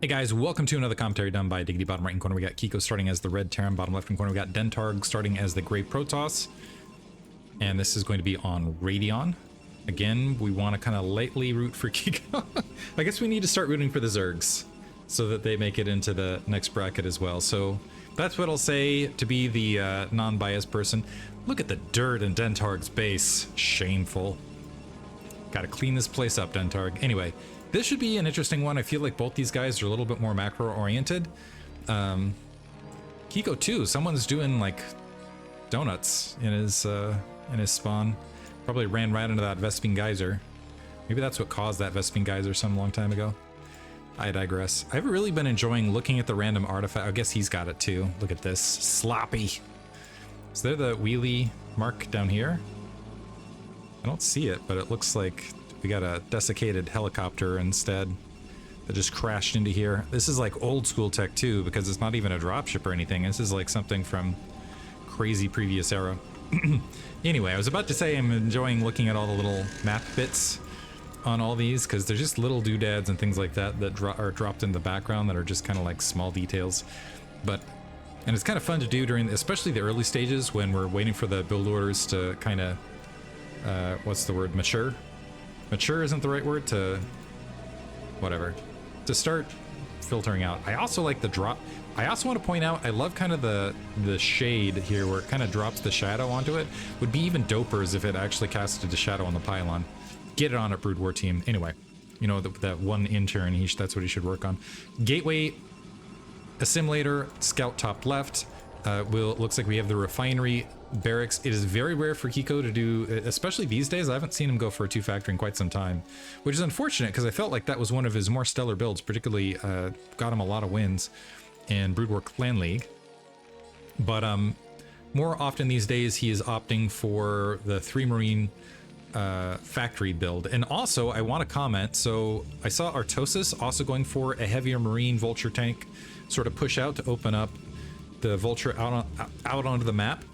Hey guys, welcome to another commentary done by Diggity. Bottom right hand corner we got Kik0 starting as the red Terran. Bottom left hand corner we got Dentarg starting as the gray Protoss. And this is going to be on Radion. Again, we want to kind of lightly root for Kik0. I guess we need to start rooting for the Zergs so that they make it into the next bracket as well. So that's what I'll say to be the non-biased person. Look at the dirt in Dentarg's base. Shameful. Gotta clean this place up, Dentarg. Anyway, this should be an interesting one. I feel like both these guys are a little bit more macro-oriented. Kik0 too. Someone's doing like donuts in his spawn. Probably ran right into that Vespene geyser. Maybe that's what caused that Vespene geyser some long time ago. I digress. I've really been enjoying looking at the random artifact. I guess he's got it too. Look at this. Sloppy. Is there the wheelie mark down here? I don't see it, but it looks like we got a desiccated helicopter instead that just crashed into here. This is like old school tech too, because it's not even a dropship or anything. This is like something from crazy previous era. Anyway, I was about to say I'm enjoying looking at all the little map bits on all these, because they're just little doodads and things like that that are dropped in the background that are just kind of like small details. And it's kind of fun to do during, especially the early stages when we're waiting for the build orders to kind of, what's the word, mature? Mature isn't the right word, to whatever, to start filtering out. I also like the drop. I also want to point out, I love kind of the shade here where it kind of drops the shadow onto it. Would be even doper as if it actually casted the shadow on the pylon. Get it on a Brood War team. Anyway, you know, that one intern, that's what he should work on. Gateway, assimilator, scout top left. Looks like we have the refinery barracks. It is very rare for Kik0 to do, especially these days. I haven't seen him go for a 2-factor in quite some time, which is unfortunate because I felt like that was one of his more stellar builds, particularly got him a lot of wins in Brood War Clan League. But more often these days he is opting for the 3 Marine factory build. And also I want to comment, so I saw Artosis also going for a heavier Marine Vulture tank sort of push out to open up the Vulture out onto the map.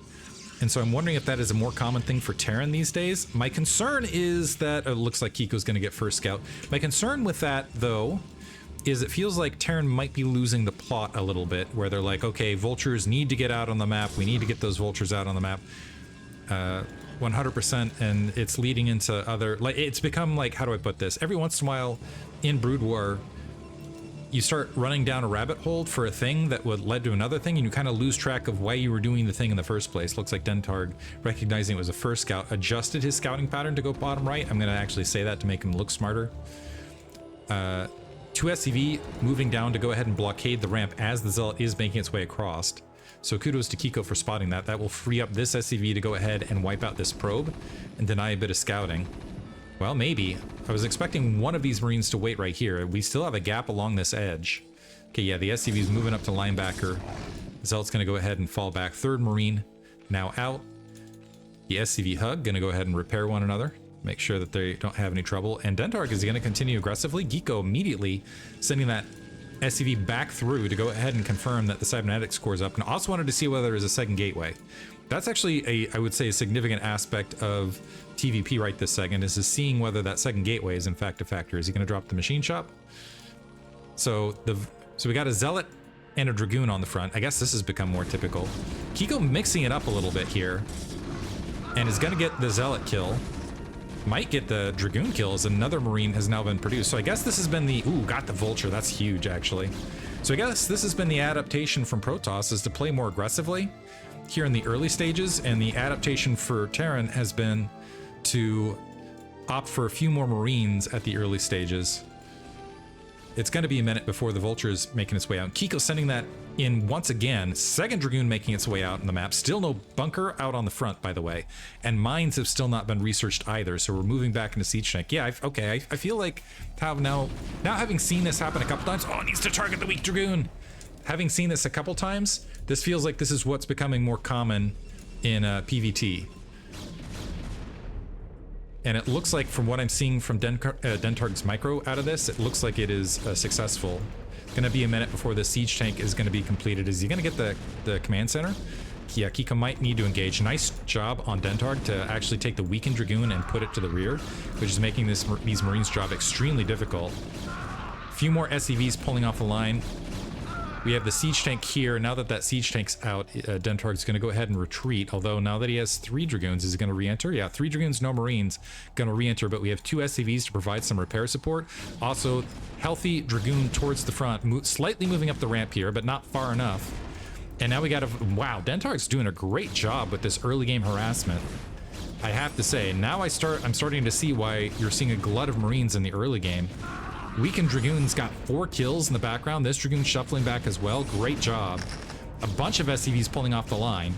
And so I'm wondering if that is a more common thing for Terran these days. My concern is that it looks like Kiko's going to get first scout. My concern with that, though, is it feels like Terran might be losing the plot a little bit, where they're like, okay, Vultures need to get out on the map. We need to get those Vultures out on the map. 100%, and it's leading into other, like, it's become like, how do I put this? Every once in a while in Brood War, you start running down a rabbit hole for a thing that would lead to another thing, and you kind of lose track of why you were doing the thing in the first place. Looks like Dentarg, recognizing it was a first scout, adjusted his scouting pattern to go bottom right. I'm going to actually say that to make him look smarter. 2 SCV moving down to go ahead and blockade the ramp as the Zealot is making its way across. So kudos to Kik0 for spotting that. That will free up this SCV to go ahead and wipe out this probe and deny a bit of scouting. Well, maybe. I was expecting one of these Marines to wait right here. We still have a gap along this edge. Okay, yeah, the SCV is moving up to linebacker. Zealot's going to go ahead and fall back. 3rd Marine now out. The SCV hug going to go ahead and repair one another. Make sure that they don't have any trouble. And Dentarg is going to continue aggressively. Kik0 immediately sending that SCV back through to go ahead and confirm that the cybernetics score's up. And also wanted to see whether there's a second gateway. That's actually I would say, a significant aspect of TVP right this second, is seeing whether that second gateway is in fact a factor. Is he going to drop the machine shop? So we got a Zealot and a Dragoon on the front. I guess this has become more typical. Kik0 mixing it up a little bit here, and is going to get the Zealot kill. Might get the Dragoon kill as another Marine has now been produced. So I guess this has been the, ooh, got the Vulture. That's huge, actually. So I guess this has been the adaptation from Protoss, is to play more aggressively here in the early stages, and the adaptation for Terran has been to opt for a few more Marines at the early stages. It's going to be a minute before the Vulture is making its way out. Kik0 sending that in once again. 2nd Dragoon making its way out in the map. Still no bunker out on the front, by the way. And mines have still not been researched either, so we're moving back into siege tank. Yeah, I feel like now having seen this happen a couple times. Oh, it needs to target the weak Dragoon. Having seen this a couple times, this feels like this is what's becoming more common in PvT. And it looks like, from what I'm seeing from Dentarg's micro out of this, it looks like it is successful. It's going to be a minute before the siege tank is going to be completed. Is he going to get the command center? Yeah, Kik0 might need to engage. Nice job on Dentarg to actually take the weakened Dragoon and put it to the rear, which is making these Marines' job extremely difficult. few more SCVs pulling off the line. We have the siege tank here. Now that that siege tank's out, Dentarg's going to go ahead and retreat. Although now that he has 3 Dragoons, is he going to re-enter? Yeah, 3 Dragoons, no Marines, going to re-enter. But we have 2 SCVs to provide some repair support. Also, healthy Dragoon towards the front, slightly moving up the ramp here, but not far enough. And now we got to... Wow, Dentarg's doing a great job with this early game harassment. I have to say, now I'm starting to see why you're seeing a glut of Marines in the early game. Weakened Dragoon's got 4 kills in the background. This Dragoon shuffling back as well. Great job. A bunch of SCVs pulling off the line.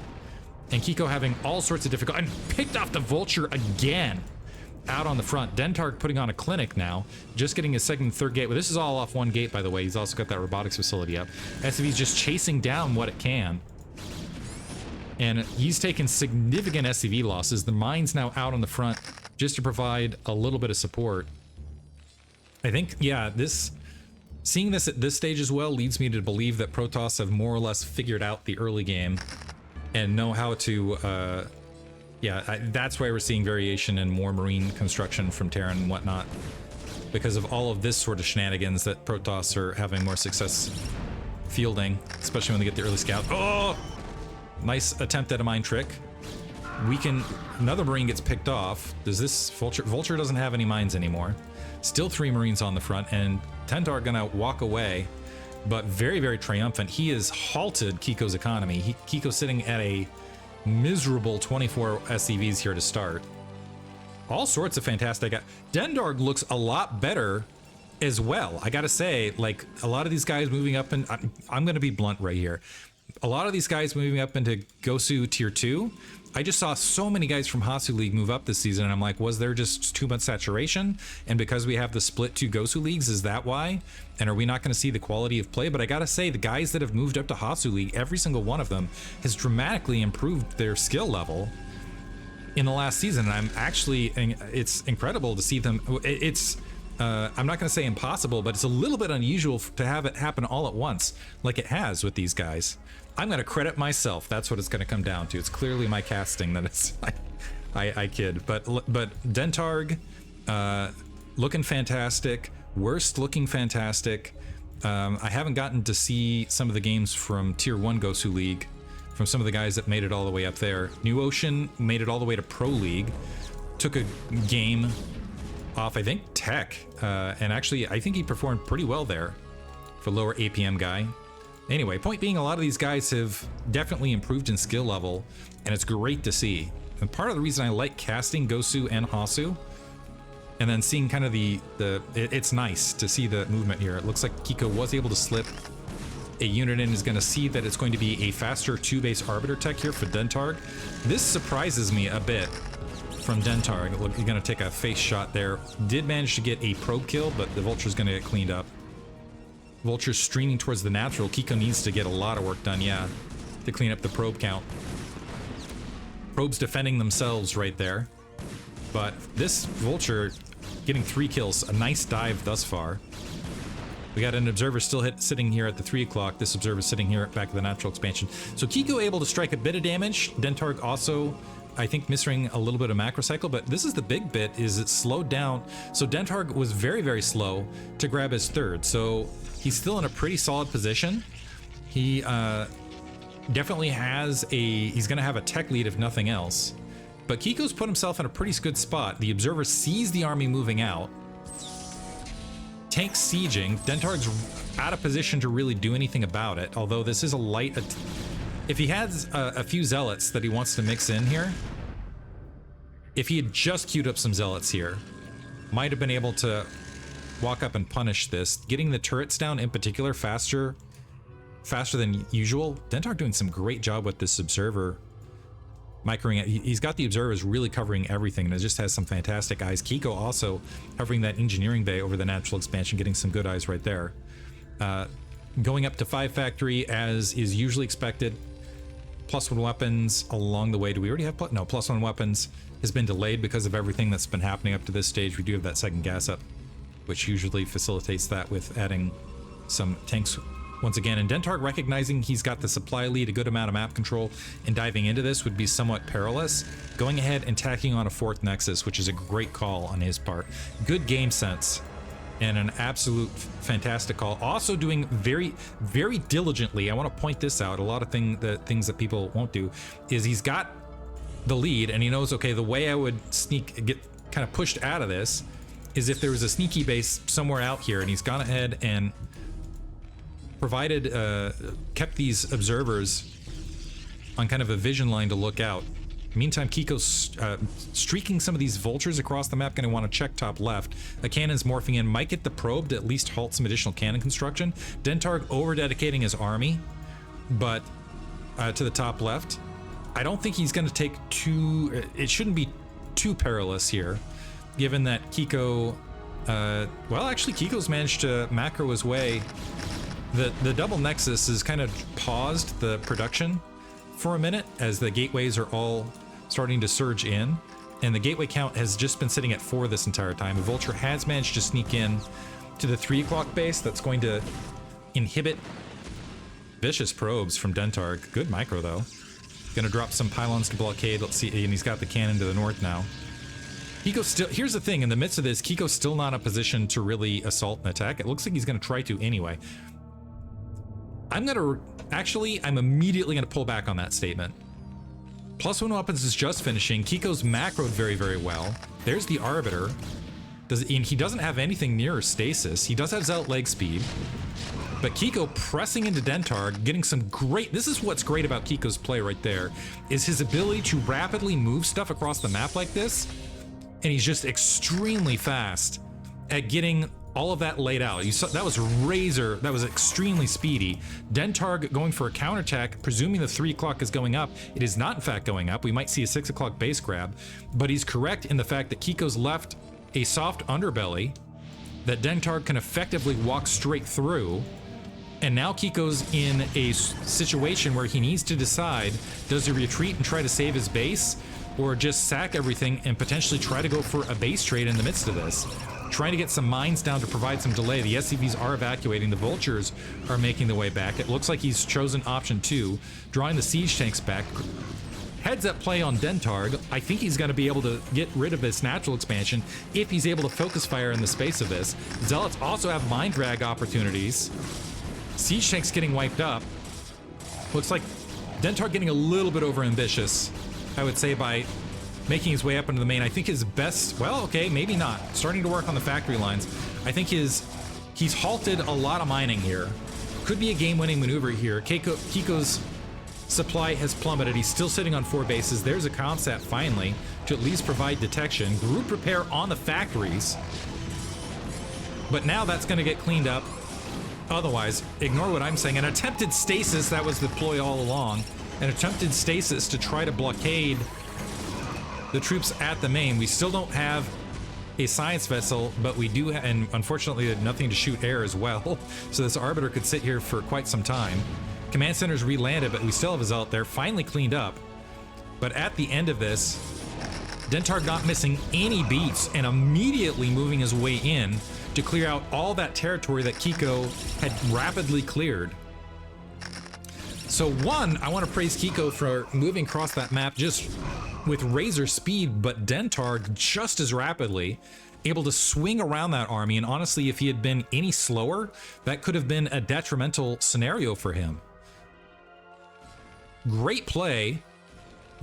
And Kik0 having all sorts of difficulty. And picked off the Vulture again. Out on the front. Dentarg putting on a clinic now. Just getting his second and third gate. Well, this is all off one gate, by the way. He's also got that robotics facility up. SCV's just chasing down what it can. And he's taken significant SCV losses. The mine's now out on the front just to provide a little bit of support. I think, yeah, seeing this at this stage as well leads me to believe that Protoss have more or less figured out the early game and know how to, that's why we're seeing variation and more Marine construction from Terran and whatnot, because of all of this sort of shenanigans that Protoss are having more success fielding, especially when they get the early scout. Oh! Nice attempt at a mine trick. Another Marine gets picked off. Does this Vulture doesn't have any mines anymore. Still 3 Marines on the front, and Dentarg gonna walk away, but very, very triumphant. He has halted Kik0's economy. Kik0's sitting at a miserable 24 SCVs here to start. All sorts of fantastic. Dentarg looks a lot better as well. I gotta say, like, a lot of these guys moving up, and I'm gonna be blunt right here. A lot of these guys moving up into Gosu Tier 2, I just saw so many guys from Gosuleague move up this season, and I'm like, was there just too much saturation? And because we have the split 2 Gosuleagues, is that why? And are we not going to see the quality of play? But I gotta say, the guys that have moved up to Gosuleague, every single one of them has dramatically improved their skill level in the last season. And it's incredible to see them. I'm not going to say impossible, but it's a little bit unusual to have it happen all at once, like it has with these guys. I'm going to credit myself. That's what it's going to come down to. It's clearly my casting that it's... I kid. But Dentarg, looking fantastic. Worst looking fantastic. I haven't gotten to see some of the games from Tier 1 Gosuleague, from some of the guys that made it all the way up there. New Ocean made it all the way to Pro League. Took a game off, I think, Tech. And actually, I think he performed pretty well there for lower APM guy. Anyway, point being, a lot of these guys have definitely improved in skill level, and it's great to see. And part of the reason I like casting Gosu and Hasu, and then seeing kind of it's nice to see the movement here. It looks like Kik0 was able to slip a unit in, is going to see that it's going to be a faster 2-base Arbiter tech here for Dentarg. This surprises me a bit from Dentarg. Look, you're going to take a face shot there. Did manage to get a probe kill, but the Vulture's going to get cleaned up. Vulture's streaming towards the natural. Kik0 needs to get a lot of work done, yeah, to clean up the probe count. Probes defending themselves right there. But this Vulture getting 3 kills, a nice dive thus far. We got an observer still sitting here at the 3 o'clock. This observer sitting here back at the natural expansion. So Kik0 able to strike a bit of damage. Dentarg also, I think, missing a little bit of macro cycle, but this is the big bit, is it slowed down. So Dentarg was very, very slow to grab his 3rd. So he's still in a pretty solid position. He definitely has he's gonna have a tech lead if nothing else. But Kik0's put himself in a pretty good spot. The observer sees the army moving out. Tank sieging. Dentarg's out of position to really do anything about it, although this is a light... If he has a few zealots that he wants to mix in here, if he had just queued up some zealots here, might have been able to walk up and punish this. Getting the turrets down in particular faster than usual. Dentarg doing some great job with this observer. Microing it. He's got the observers really covering everything, and it just has some fantastic eyes. Kik0 also covering that engineering bay over the natural expansion, getting some good eyes right there. Going up to 5 factory as is usually expected. +1 weapons along the way. Do we already have no? +1 weapons has been delayed because of everything that's been happening up to this stage. We do have that second gas up, which usually facilitates that with adding some tanks once again. And Dentarg, recognizing he's got the supply lead, a good amount of map control, and diving into this would be somewhat perilous. Going ahead and tacking on a 4th nexus, which is a great call on his part. Good game sense. and an absolute fantastic call. Also doing very, very diligently. I want to point this out. A lot of things that people won't do is he's got the lead and he knows, okay, the way I would get kind of pushed out of this is if there was a sneaky base somewhere out here, and he's gone ahead and kept these observers on kind of a vision line to look out. Meantime, Kik0's streaking some of these vultures across the map, going to want to check top left. A cannon's morphing in, might get the probe to at least halt some additional cannon construction. Dentarg over-dedicating his army, but to the top left. I don't think he's going to take it shouldn't be too perilous here, given that Kik0, well, actually Kik0's managed to macro his way. The double nexus has kind of paused the production for a minute as the gateways are all starting to surge in, and the gateway count has just been sitting at 4 this entire time. The vulture has managed to sneak in to the 3 o'clock base. That's going to inhibit vicious probes from Dentarg. Good micro though. Gonna drop some pylons to blockade. Let's see, and he's got the cannon to the north now. Kik0 still, here's the thing, in the midst of this, Kik0's still not in a position to really assault and attack. It looks like he's gonna try to anyway. I'm immediately gonna pull back on that statement. +1 weapons is just finishing. Kik0's macroed very, very well. There's the Arbiter. He doesn't have anything near stasis. He does have Zealot leg speed. But Kik0 pressing into Dentarg, getting some great... This is what's great about Kik0's play right there, is his ability to rapidly move stuff across the map like this. And he's just extremely fast at getting all of that laid out. You saw that was that was extremely speedy. Dentarg going for a counterattack, presuming the 3 o'clock is going up. It is not in fact going up. We might see a 6 o'clock base grab, but he's correct in the fact that Kik0's left a soft underbelly that Dentarg can effectively walk straight through. And now Kik0's in a situation where he needs to decide, does he retreat and try to save his base, or just sack everything and potentially try to go for a base trade in the midst of this? Trying to get some mines down to provide some delay. The SCVs are evacuating. The vultures are making their way back. It looks like he's chosen option 2, drawing the siege tanks back. Heads up play on Dentarg. I think he's going to be able to get rid of this natural expansion if he's able to focus fire in the space of this. Zealots also have mine drag opportunities. Siege tanks getting wiped up. Looks like Dentarg getting a little bit over ambitious, I would say, by making his way up into the main. I think his best, well, okay, maybe not. Starting to work on the factory lines. I think he's halted a lot of mining here. Could be a game-winning maneuver here. Kik0's supply has plummeted. He's still sitting on 4 bases. There's a comsat finally to at least provide detection. Group repair on the factories. But now that's going to get cleaned up. Otherwise, ignore what I'm saying. An attempted stasis, that was the ploy all along. An attempted stasis to try to blockade the troops at the main. We still don't have a science vessel, but we do, and unfortunately nothing to shoot air as well. So this Arbiter could sit here for quite some time. Command center's re-landed, but we still have a Zealot there, finally cleaned up. But at the end of this, Dentarg not missing any beats and immediately moving his way in to clear out all that territory that Kik0 had rapidly cleared. So one, I want to praise Kik0 for moving across that map just with razor speed, but Dentarg just as rapidly able to swing around that army. And honestly, if he had been any slower, that could have been a detrimental scenario for him. Great play.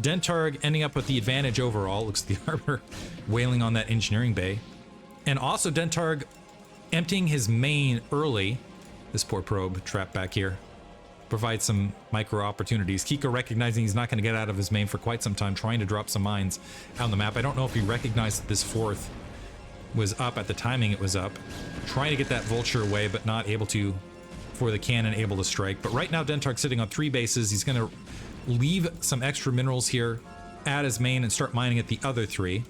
Dentarg ending up with the advantage overall. Looks like the Arbiter wailing on that engineering bay. And also Dentarg emptying his main early. This poor probe trapped back here. Provide some micro opportunities. Kik0 recognizing he's not going to get out of his main for quite some time, trying to drop some mines out on the map. I don't know if he recognized that this 4th was up at the timing it was up. Trying to get that vulture away, but not able to, for the cannon able to strike. But right now Dentarg's sitting on 3 bases. He's going to leave some extra minerals here at his main and start mining at the other 3.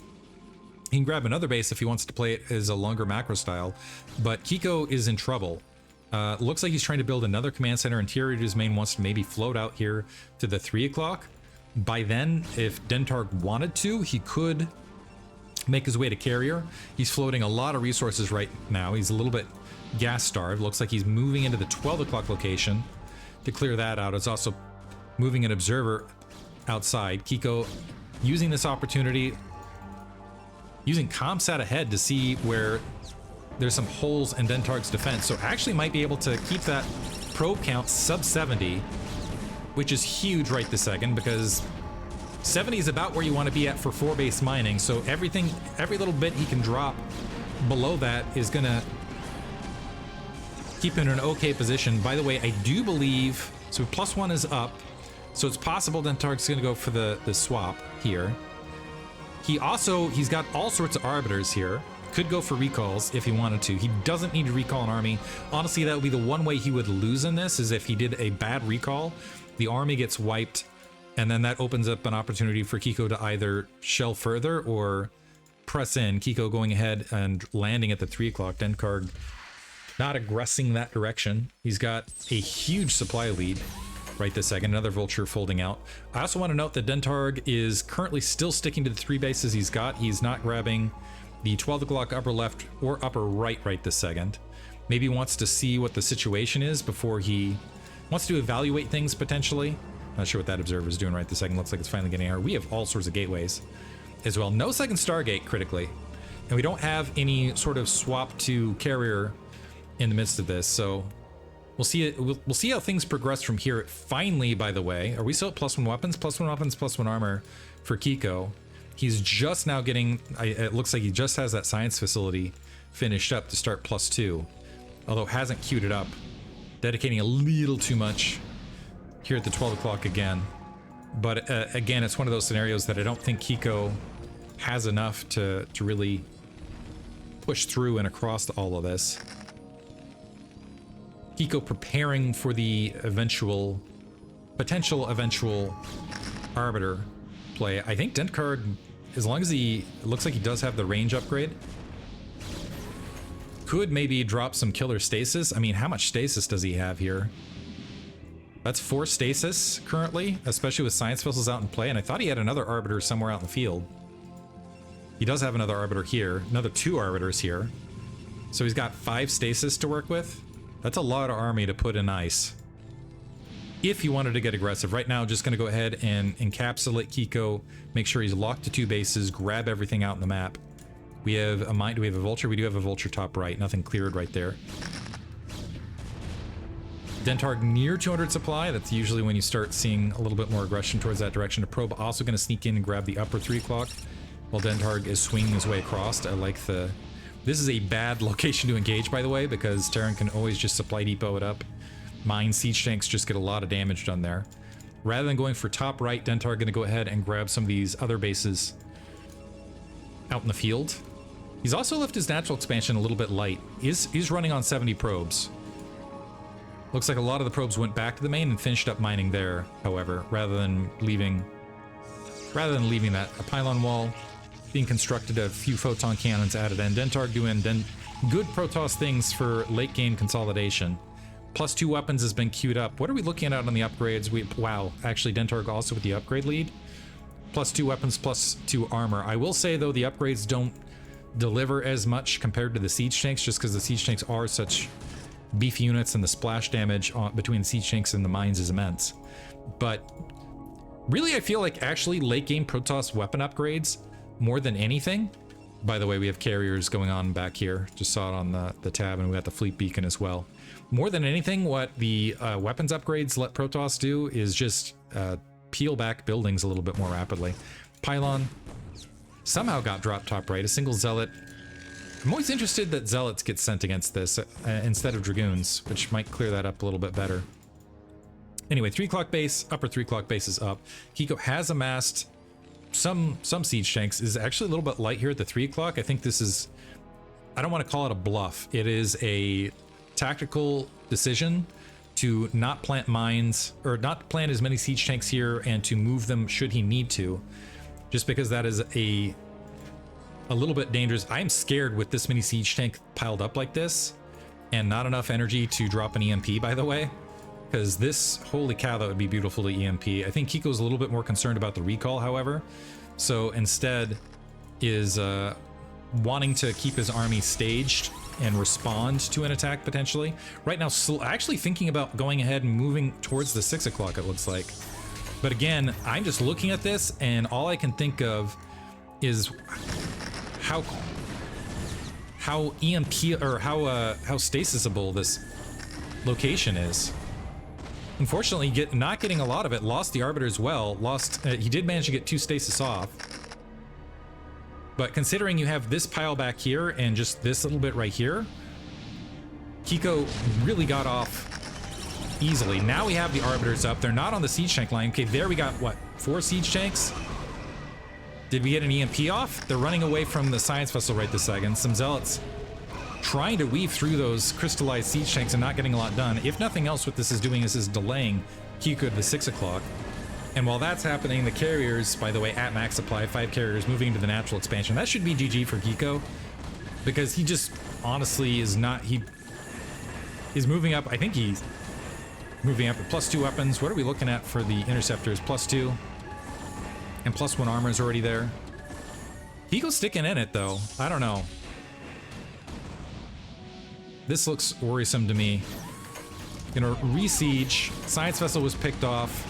He can grab another base if he wants to play it as a longer macro style, but Kik0 is in trouble. Looks like he's trying to build another command center interior to his main, wants to maybe float out here to the 3 o'clock. By then, if Dentarg wanted to, he could make his way to carrier. He's floating a lot of resources right now. He's a little bit gas starved. Looks like he's moving into the 12 o'clock location to clear that out. It's also moving an observer outside. Kik0 using this opportunity, using comsat ahead to see where there's some holes in Dentarg's defense, so actually might be able to keep that probe count sub 70, which is huge right this second, because 70 is about where you want to be at for 4-base mining, so every little bit he can drop below that is gonna keep him in an okay position. By the way, I do believe, so +1 is up, so it's possible Dentarg's gonna go for the swap here. He's got all sorts of arbiters here. Could go for recalls if he wanted to. He doesn't need to recall an army. Honestly, that would be the one way he would lose in this, is if he did a bad recall, the army gets wiped, and then that opens up an opportunity for Kik0 to either shell further or press in. Kik0 going ahead and landing at the 3 o'clock. Dentarg not aggressing that direction. He's got a huge supply lead right this second. Another vulture folding out. I also want to note that Dentarg is currently still sticking to the 3 bases he's got. He's not grabbing the 12 o'clock upper left or upper right this second. Maybe wants to see what the situation is before he wants to evaluate things potentially. Not sure what that observer is doing right this second. Looks like it's finally getting out. We have all sorts of gateways as well. No second Stargate critically. And we don't have any sort of swap to carrier in the midst of this. So we'll see it. We'll see how things progress from here. Finally, by the way, are we still at +1 weapons? +1 weapons, +1 armor for Kik0. He's just now getting, it looks like he just has that science facility finished up to start +2, although hasn't queued it up. Dedicating a little too much here at the 12 o'clock again. But again, it's one of those scenarios that I don't think Kik0 has enough to really push through and across all of this. Kik0 preparing for the potential eventual arbiter play. I think Dentarg, as long as it looks like he does have the range upgrade, could maybe drop some killer stasis. I mean, how much stasis does he have here? That's 4 stasis currently, especially with science vessels out in play, and I thought he had another arbiter somewhere out in the field. He does have another arbiter here, another 2 arbiters here. So he's got 5 stasis to work with. That's a lot of army to put in ice. If he wanted to get aggressive. Right now, just going to go ahead and encapsulate Kik0, make sure he's locked to 2 bases, grab everything out in the map. We have a mine. Do we have a vulture? We do have a vulture top right. Nothing cleared right there. Dentarg near 200 supply. That's usually when you start seeing a little bit more aggression towards that direction. A probe also going to sneak in and grab the upper 3 o'clock while Dentarg is swinging his way across. I like the... This is a bad location to engage, by the way, because Terran can always just supply depot it up. Mine siege tanks just get a lot of damage done there. Rather than going for top right, Dentarg going to go ahead and grab some of these other bases out in the field. He's also left his natural expansion a little bit light. He's running on 70 probes. Looks like a lot of the probes went back to the main and finished up mining there, however, rather than leaving that. A pylon wall being constructed, a few photon cannons added in. Dentarg doing good Protoss things for late game consolidation. +2 weapons has been queued up. What are we looking at on the upgrades? Wow, actually Dentarg also with the upgrade lead. +2 weapons, +2 armor. I will say though, the upgrades don't deliver as much compared to the siege tanks, just because the siege tanks are such beefy units and the splash damage between the siege tanks and the mines is immense. But really, I feel like actually late game Protoss weapon upgrades more than anything. By the way, we have carriers going on back here. Just saw it on the tab, and we got the fleet beacon as well. More than anything, what the weapons upgrades let Protoss do is just peel back buildings a little bit more rapidly. Pylon somehow got dropped top right. A single zealot. I'm always interested that zealots get sent against this instead of dragoons, which might clear that up a little bit better. Anyway, 3 o'clock base, upper 3 o'clock base is up. Kik0 has amassed some siege tanks. Is actually a little bit light here at the 3 o'clock. I think this is, I don't want to call it a bluff. It is a tactical decision to not plant mines, or not plant as many siege tanks here, and to move them should he need to, just because that is a little bit dangerous. I'm scared with this many siege tank piled up like this and not enough energy to drop an EMP, by the way, because this, holy cow, that would be beautiful to EMP. I think Kiko's a little bit more concerned about the recall, however, so instead is wanting to keep his army staged and respond to an attack potentially. Right now, actually thinking about going ahead and moving towards the 6 o'clock, it looks like. But again, I'm just looking at this, and all I can think of is how EMP or how stasisable this location is. Unfortunately, not getting a lot of it. Lost the Arbiter as well. He did manage to get 2 stasis off. But considering you have this pile back here and just this little bit right here, Kik0 really got off easily. Now we have the Arbiters up. They're not on the siege tank line. Okay, there we got, what, 4 siege tanks? Did we get an EMP off? They're running away from the science vessel right this second. Some zealots trying to weave through those crystallized siege tanks and not getting a lot done. If nothing else, what this is doing is delaying Kik0 to 6 o'clock. And while that's happening, the carriers, by the way, at max supply, 5 carriers moving into the natural expansion. That should be GG for Kik0, because he just honestly is not, he is moving up. I think he's moving up with +2 weapons. What are we looking at for the interceptors? +2 and +1 armor is already there. Kik0's sticking in it though. I don't know. This looks worrisome to me. Gonna re-siege. Science vessel was picked off.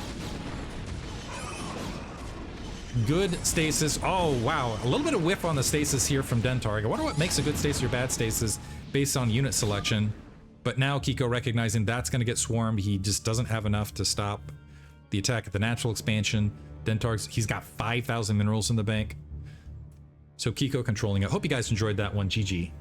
Good stasis. Oh, wow. A little bit of whiff on the stasis here from Dentarg. I wonder what makes a good stasis or bad stasis based on unit selection. But now Kik0 recognizing that's going to get swarmed. He just doesn't have enough to stop the attack at the natural expansion. Dentarg's, he's got 5,000 minerals in the bank. So Kik0 controlling it. Hope you guys enjoyed that one. GG.